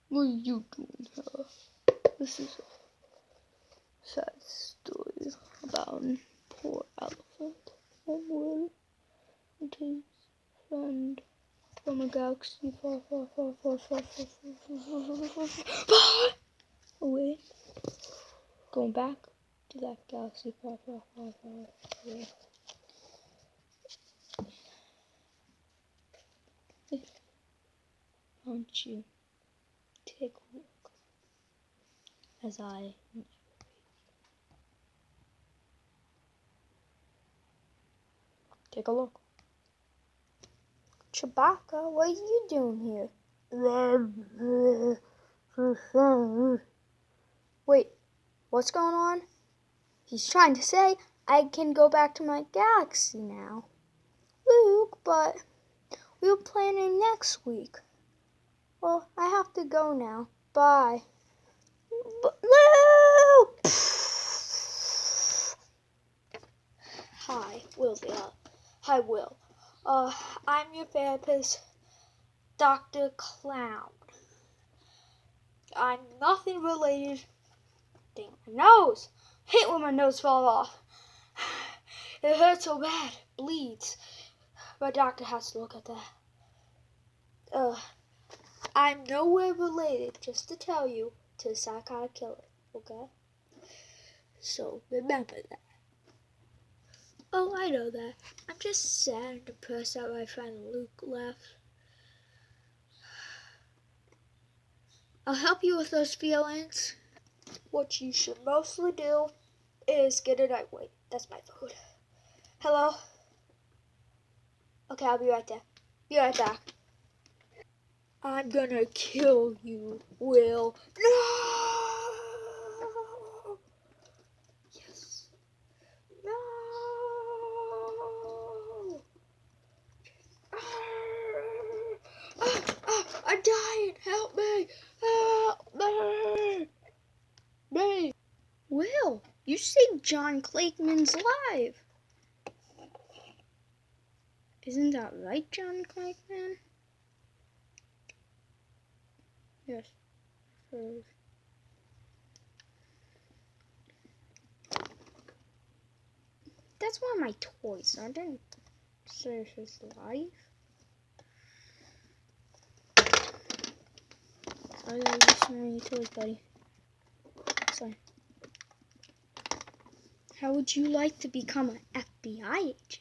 What are you doing here? This is a sad story about a poor elephant Homewood and his friend from a galaxy far, far, far, far, far, far, far, far away. Going back to that galaxy far, far, far, far away. Why don't you take a look as I take a look. Chewbacca, what are you doing here? Wait, what's going on? He's trying to say I can go back to my galaxy now. Luke, but we were planning next week. Well, I have to go now. Bye. But Luke! Hi, Will there. Hi, Will. I'm your therapist, Dr. Clown. I'm nothing related. Dang, my nose! I hate when my nose falls off. It hurts so bad. Bleeds. My doctor has to look at that. I'm nowhere related, just to tell you, to the psychotic killer, okay? So, remember that. Oh, I know that. I'm just sad and depressed that my friend Luke left. I'll help you with those feelings. What you should mostly do is get a night wait. That's my food. Hello? Okay, I'll be right there. Be right back. I'm gonna kill you, Will. No! Yes. No! I'm dying! Help me! Help me! Will, you saved John Clakeman's life. Isn't that right, John Clakeman? Yes. That's one of my toys. I didn't save his life. Sorry, I was showing you toys, buddy. Sorry. How would you like to become an FBI agent?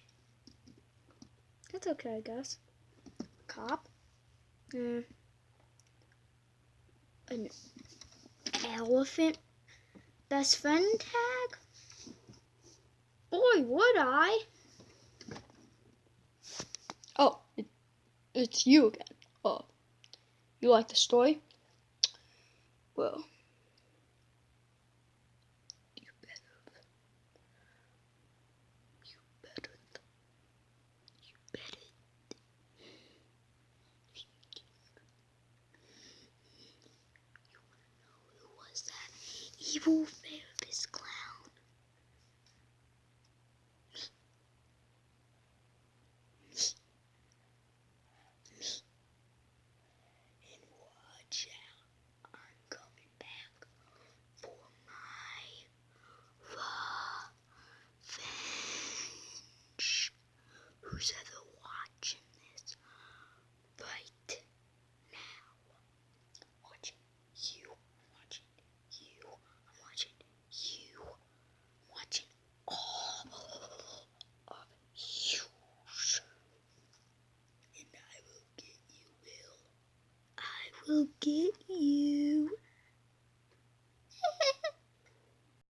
That's okay, I guess. Cop? An elephant best friend tag? Boy, would I! Oh, it's you again. Oh, you like the story? Well, you better. Who was that evil therapist clown? And watch out, I'm coming back for my revenge. Who's ever watching this right now? Watching you, watching you, I'm watching you, watching all of you. And I will get you, Will. I will get you.